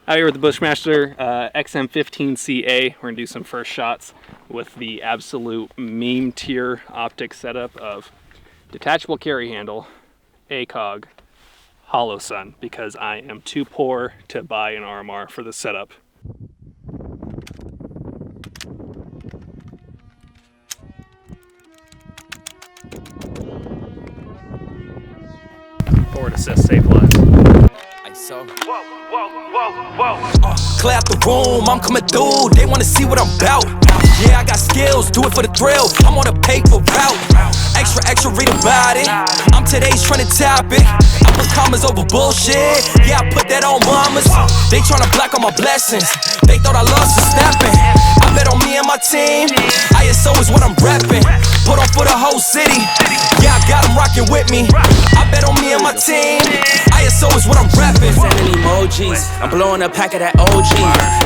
Out here with the Bushmaster XM15-CA. We're going to do some first shots with the absolute meme tier optic setup of detachable carry handle, ACOG, hollow sun, because I am too poor to buy an RMR for this setup. Forward assist, safe lives. So clear out the room, I'm coming through. They wanna see what I'm about. Yeah, I got skills, do it for the thrill. I'm on a paper route. Extra, read about it. I'm today's trending topic. I put commas over bullshit. Yeah, I put that on mamas. They tryna block all my blessings. They thought I lost for stepping. I bet on me and my team. ISO is what I'm repping. Put on for the whole city. Yeah, I got them rocking with me. I bet on me and my team. ISO is what I'm repping. Sending emojis, I'm blowing a pack of that OG.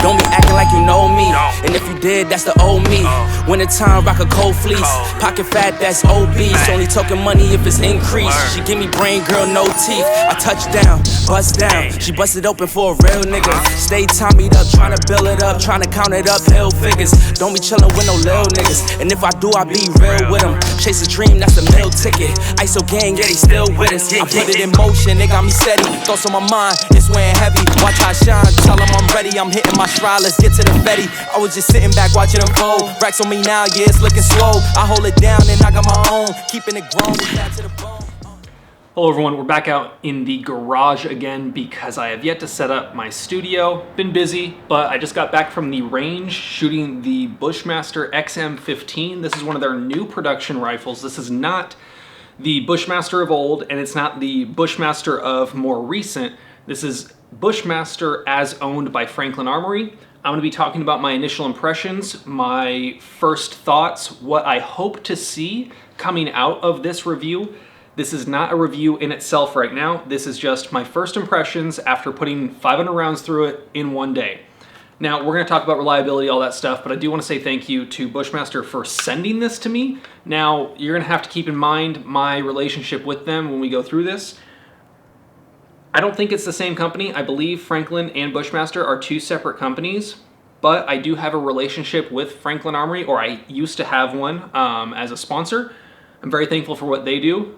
Don't be acting like you know me, and if you did, that's the old me. Winter time, rock a cold fleece. Pocket fat, that's obese. Only talking money if it's increased. She give me brain, girl, no teeth. I touch down, bust down. She busted open for a real nigga. Stay Tommy'd up, trying to build it up, trying to count it up, hill figures. Don't be chillin' with no lil niggas, and if I do, I be real with them. Chase a dream, that's a meal ticket. ISO gang, yeah, they still with us. I put it in motion, they got me steady. Thoughts on my mind, it's weighing heavy. Watch I shine, tell them I'm ready. I'm hitting my stride, let's get to the Fetty. I was just sitting back watching them fold. Racks on me now, yeah, it's looking slow. I hold it down and I got my own. Keeping it grown, back to the bone. Hello everyone, we're back out in the garage again because I have yet to set up my studio. Been busy, but I just got back from the range shooting the Bushmaster XM15. This is one of their new production rifles. This is not the Bushmaster of old, and it's not the Bushmaster of more recent. This is Bushmaster as owned by Franklin Armory. I'm going to be talking about my initial impressions, my first thoughts, what I hope to see coming out of this review. This is not a review in itself right now. This is just my first impressions after putting 500 rounds through it in one day. Now, we're going to talk about reliability, all that stuff, but I do want to say thank you to Bushmaster for sending this to me. Now, you're going to have to keep in mind my relationship with them when we go through this. I don't think it's the same company. I believe Franklin and Bushmaster are two separate companies, but I do have a relationship with Franklin Armory, or I used to have one as a sponsor. I'm very thankful for what they do.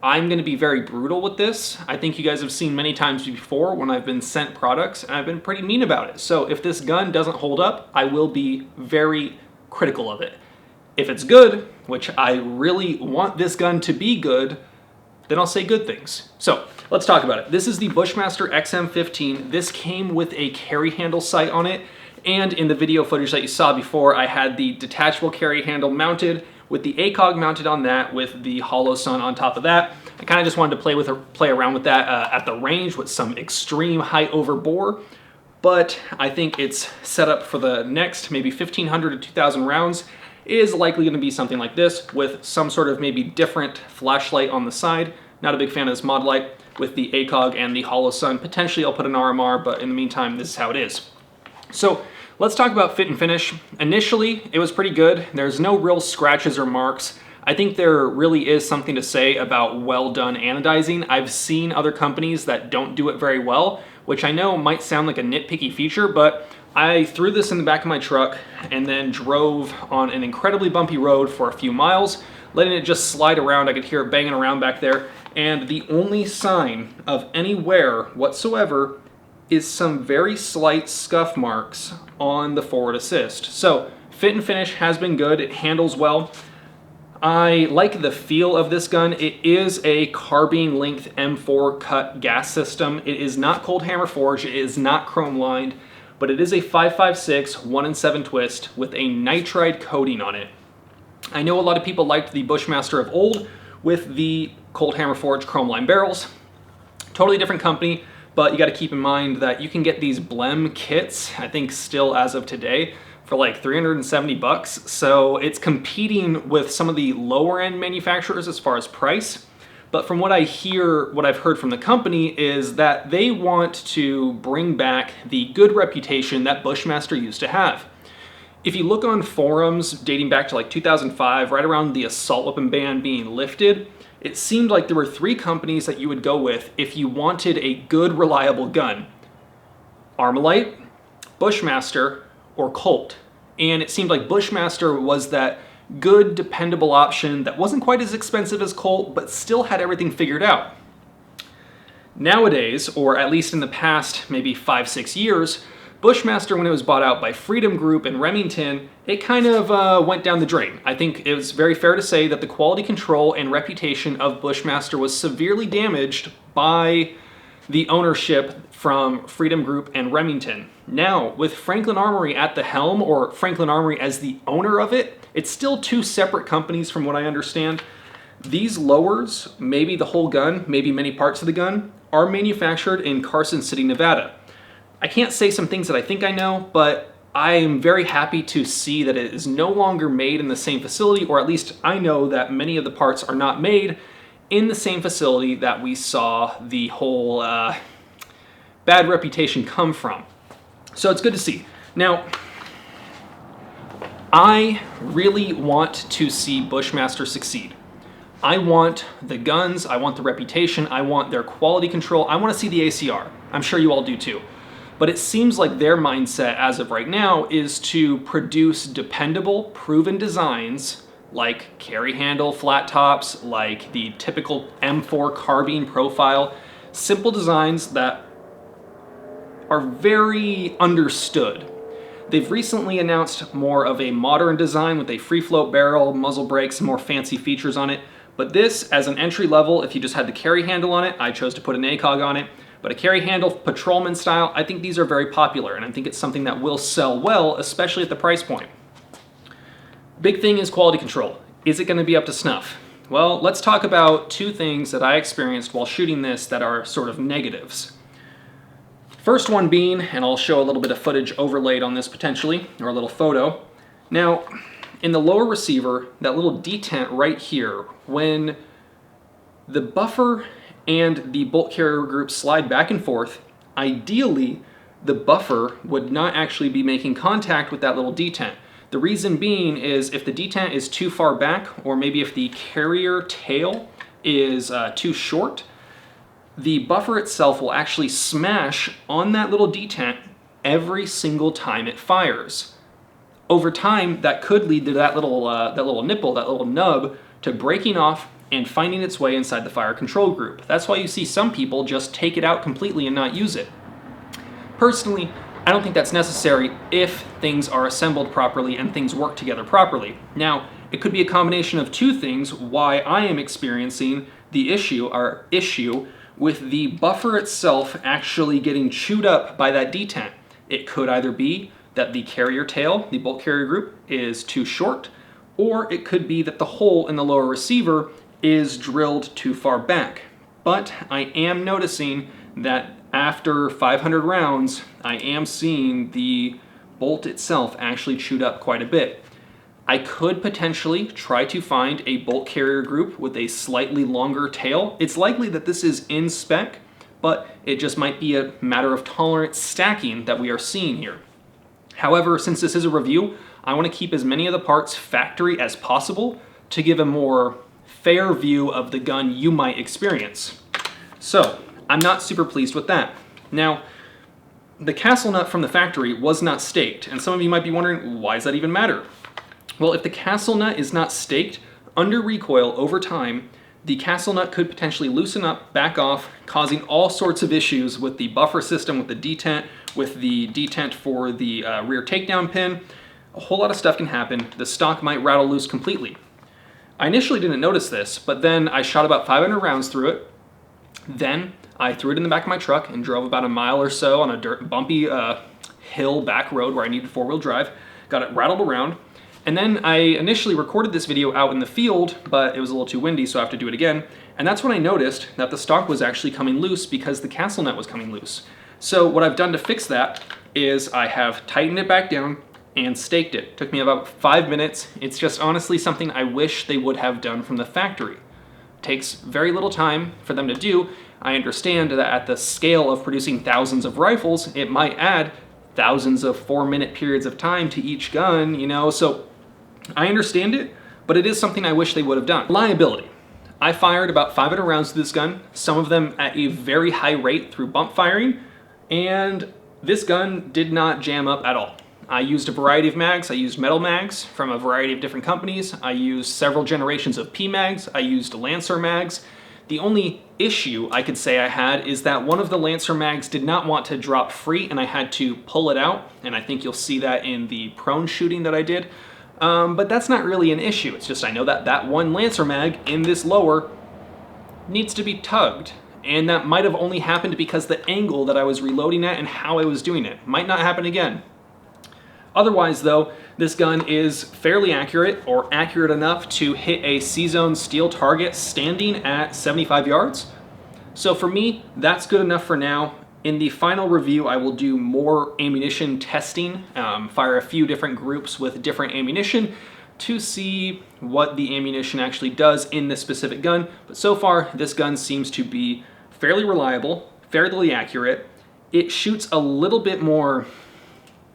I'm going to be very brutal with this. I think you guys have seen many times before when I've been sent products, and I've been pretty mean about it. So if this gun doesn't hold up, I will be very critical of it. If it's good, which I really want this gun to be good, then I'll say good things. So let's talk about it. This is the Bushmaster XM15. This came with a carry handle sight on it, and in the video footage that you saw before, I had the detachable carry handle mounted with the ACOG mounted on that with the hollow sun on top of that. I kind of just wanted to play around with that at the range with some extreme height over bore, but I think it's set up for the next maybe 1,500 to 2,000 rounds is likely going to be something like this with some sort of maybe different flashlight on the side. Not a big fan of this mod light with the ACOG and the hollow sun. Potentially I'll put an RMR, but in the meantime, this is how it is. So let's talk about fit and finish. Initially, it was pretty good. There's no real scratches or marks. I think there really is something to say about well done anodizing. I've seen other companies that don't do it very well, which I know might sound like a nitpicky feature, but I threw this in the back of my truck and then drove on an incredibly bumpy road for a few miles, letting it just slide around. I could hear it banging around back there, and the only sign of any wear whatsoever is some very slight scuff marks on the forward assist. So fit and finish has been good. It handles well. I like the feel of this gun. It is a carbine length M4 cut gas system. It is not cold hammer forged. It is not chrome lined, but it is a 5.56 1-in-7 twist with a nitride coating on it. I know a lot of people liked the Bushmaster of old with the cold hammer forged chrome lined barrels. Totally different company, but you got to keep in mind that you can get these blem kits, I think still as of today, for like 370 bucks. So it's competing with some of the lower end manufacturers as far as price. But from what I hear, what I've heard from the company is that they want to bring back the good reputation that Bushmaster used to have. If you look on forums dating back to like 2005, right around the assault weapon ban being lifted, it seemed like there were three companies that you would go with if you wanted a good, reliable gun. Armalite, Bushmaster, or Colt. And it seemed like Bushmaster was that good, dependable option that wasn't quite as expensive as Colt, but still had everything figured out. Nowadays, or at least in the past maybe 5-6 years, Bushmaster, when it was bought out by Freedom Group and Remington, it kind of went down the drain. I think it was very fair to say that the quality control and reputation of Bushmaster was severely damaged by the ownership from Freedom Group and Remington. Now, with Franklin Armory at the helm, or Franklin Armory as the owner of it, it's still two separate companies from what I understand. These lowers, maybe the whole gun, maybe many parts of the gun, are manufactured in Carson City, Nevada. I can't say some things that I think I know, but I am very happy to see that it is no longer made in the same facility, or at least I know that many of the parts are not made in the same facility that we saw the whole bad reputation come from. So it's good to see. Now, I really want to see Bushmaster succeed. I want the guns, I want the reputation, I want their quality control, I want to see the ACR. I'm sure you all do too. But it seems like their mindset as of right now is to produce dependable, proven designs like carry handle flat tops, like the typical M4 carbine profile, simple designs that are very understood. They've recently announced more of a modern design with a free float barrel, muzzle brakes, and more fancy features on it. But this, as an entry level, if you just had the carry handle on it, I chose to put an ACOG on it, but a carry handle patrolman style, I think these are very popular, and I think it's something that will sell well, especially at the price point. Big thing is quality control. Is it going to be up to snuff? Well, let's talk about two things that I experienced while shooting this that are sort of negatives. First one being, and I'll show a little bit of footage overlaid on this potentially, or a little photo. Now, in the lower receiver, that little detent right here, when the buffer and the bolt carrier group slide back and forth, ideally the buffer would not actually be making contact with that little detent. The reason being is if the detent is too far back, or maybe if the carrier tail is too short, the buffer itself will actually smash on that little detent every single time it fires. Over time, that could lead to that little nipple, that little nub, to breaking off and finding its way inside the fire control group. That's why you see some people just take it out completely and not use it. Personally, I don't think that's necessary if things are assembled properly and things work together properly. Now, it could be a combination of two things why I am experiencing the issue with the buffer itself actually getting chewed up by that detent. It could either be that the carrier tail, the bolt carrier group, is too short, or it could be that the hole in the lower receiver is drilled too far back. But I am noticing that after 500 rounds, I am seeing the bolt itself actually chewed up quite a bit. I could potentially try to find a bolt carrier group with a slightly longer tail. It's likely that this is in spec, but it just might be a matter of tolerance stacking that we are seeing here. However, since this is a review, I want to keep as many of the parts factory as possible to give a more fair view of the gun you might experience. So, I'm not super pleased with that. Now, the castle nut from the factory was not staked, and some of you might be wondering, why does that even matter? Well, if the castle nut is not staked, under recoil over time, the castle nut could potentially loosen up, back off, causing all sorts of issues with the buffer system, with the detent for the rear takedown pin. A whole lot of stuff can happen. The stock might rattle loose completely. I initially didn't notice this, but then I shot about 500 rounds through it. Then I threw it in the back of my truck and drove about a mile or so on a bumpy hill back road where I needed four-wheel drive. Got it rattled around. And then I initially recorded this video out in the field, but it was a little too windy, so I have to do it again. And that's when I noticed that the stock was actually coming loose because the castle nut was coming loose. So what I've done to fix that is I have tightened it back down and staked it. Took me about 5 minutes. It's just honestly something I wish they would have done from the factory. Takes very little time for them to do. I understand that at the scale of producing thousands of rifles, it might add thousands of 4-minute periods of time to each gun, you know, so I understand it, but it is something I wish they would have done. Reliability. I fired about 500 rounds to this gun, some of them at a very high rate through bump firing, and This gun did not jam up at all. I used a variety of mags. I used metal mags from a variety of different companies. I used several generations of P mags. I used Lancer mags. The only issue I could say I had is that one of the Lancer mags did not want to drop free and I had to pull it out, and I think you'll see that in the prone shooting that I did. But that's not really an issue. It's just I know that that one Lancer mag in this lower needs to be tugged. And that might have only happened because the angle that I was reloading at and how I was doing it. Might not happen again. Otherwise though, this gun is fairly accurate, or accurate enough to hit a C-zone steel target standing at 75 yards. So for me, that's good enough for now. In the final review, I will do more ammunition testing, fire a few different groups with different ammunition to see what the ammunition actually does in this specific gun. But so far, this gun seems to be fairly reliable, fairly accurate. It shoots a little bit more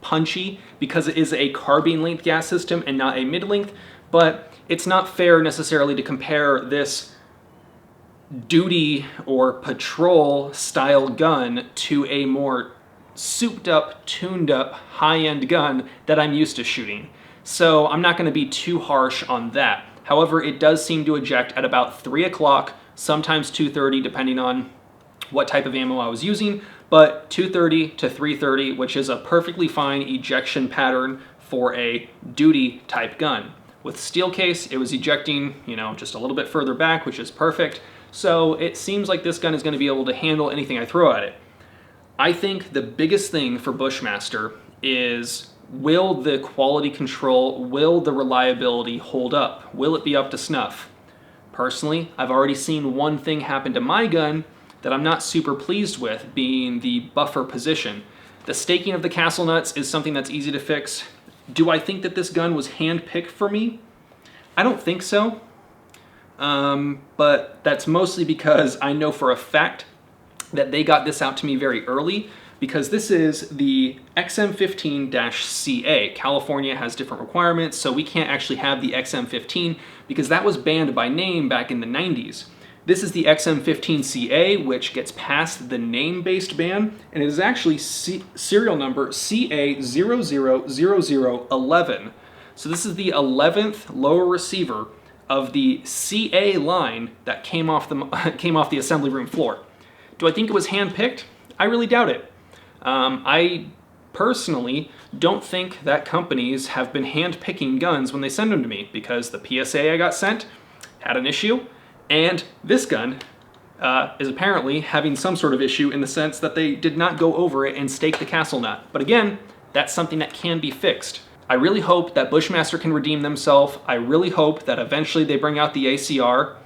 punchy because it is a carbine length gas system and not a mid-length, but it's not fair necessarily to compare this duty or patrol style gun to a more souped up, tuned up, high-end gun that I'm used to shooting. So I'm not going to be too harsh on that. However, it does seem to eject at about 3 o'clock, sometimes 2:30, depending on what type of ammo I was using, but 2:30 to 3:30, which is a perfectly fine ejection pattern for a duty type gun. With steel case, it was ejecting, just a little bit further back, which is perfect. So it seems like this gun is going to be able to handle anything I throw at it. I think the biggest thing for Bushmaster is, will the quality control, will the reliability hold up? Will it be up to snuff? Personally, I've already seen one thing happen to my gun that I'm not super pleased with, being the buffer position. The staking of the castle nuts is something that's easy to fix. Do I think that this gun was hand-picked for me? I don't think so. But that's mostly because I know for a fact that they got this out to me very early, because this is the XM15-CA. California has different requirements, so we can't actually have the XM15 because that was banned by name back in the 90s. This is the XM15-CA, which gets past the name-based ban, and it is actually serial number CA000011. So this is the 11th lower receiver of the CA line that came off the assembly room floor. Do I think it was hand-picked? I really doubt it. I personally don't think that companies have been hand-picking guns when they send them to me, because the PSA I got sent had an issue, and this gun is apparently having some sort of issue in the sense that they did not go over it and stake the castle nut. But again, that's something that can be fixed. I really hope that Bushmaster can redeem themselves. I really hope that eventually they bring out the ACR.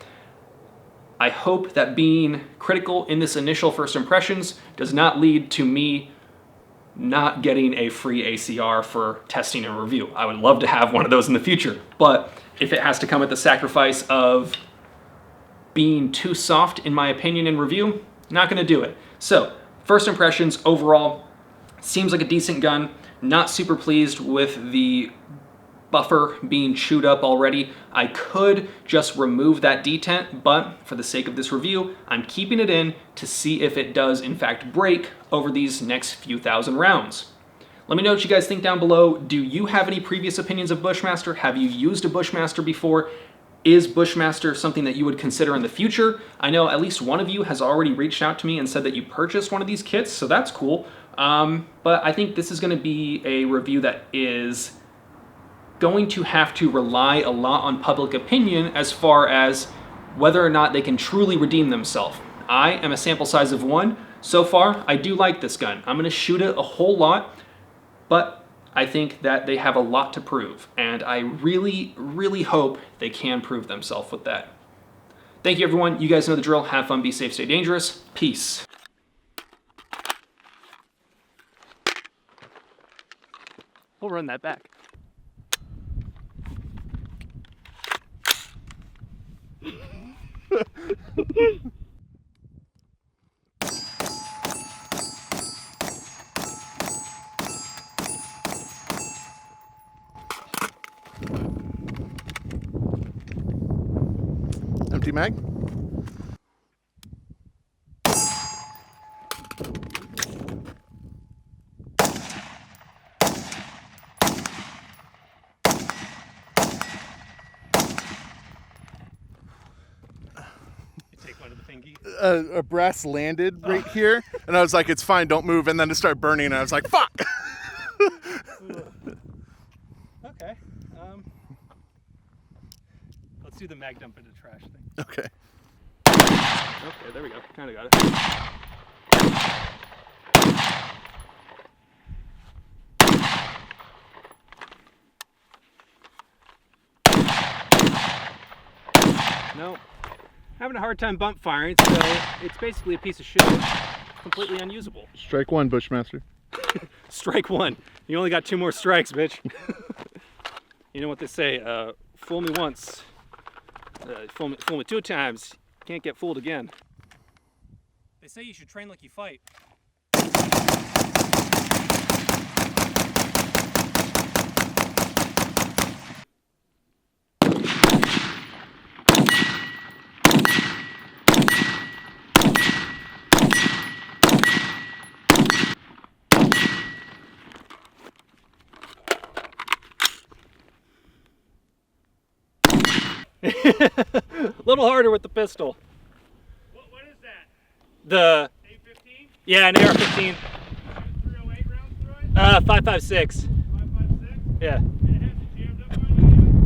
I hope that being critical in this initial first impressions does not lead to me not getting a free ACR for testing and review. I would love to have one of those in the future, but if it has to come at the sacrifice of being too soft, in my opinion, in review, not gonna do it. So, first impressions overall, seems like a decent gun. Not super pleased with the buffer being chewed up already. I could just remove that detent, but for the sake of this review, I'm keeping it in to see if it does in fact break over these next few thousand rounds. Let me know what you guys think down below. Do you have any previous opinions of Bushmaster? Have you used a Bushmaster before? Is Bushmaster something that you would consider in the future? I know at least one of you has already reached out to me and said that you purchased one of these kits, so that's cool. But I think this is going to be a review that is going to have to rely a lot on public opinion as far as whether or not they can truly redeem themselves. I am a sample size of 1. So far, I do like this gun. I'm going to shoot it a whole lot, but I think that they have a lot to prove, and I really, really hope they can prove themselves with that. Thank you, everyone. You guys know the drill. Have fun, be safe, stay dangerous. Peace. We'll run that back. Empty mag. a brass landed right here, and I was like, it's fine, don't move, and then it started burning, and I was like, fuck! Okay. Let's do the mag dump into trash thing. Okay. Okay, there we go. Kind of got it. No, having a hard time bump firing, so it's basically a piece of shit. Completely unusable. Strike one, Bushmaster. Strike one. You only got 2 more strikes, bitch. You know what they say, fool me once, fool me 2 times, can't get fooled again. They say you should train like you fight. A little harder with the pistol. What is that? The A15? yeah, an AR-15. 308 rounds through it? 5.56. 5.56? Yeah, And it hasn't jammed up on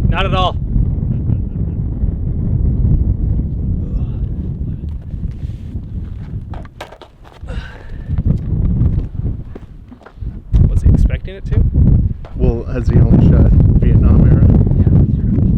you not at all. Was he expecting it to? Well, has he only shot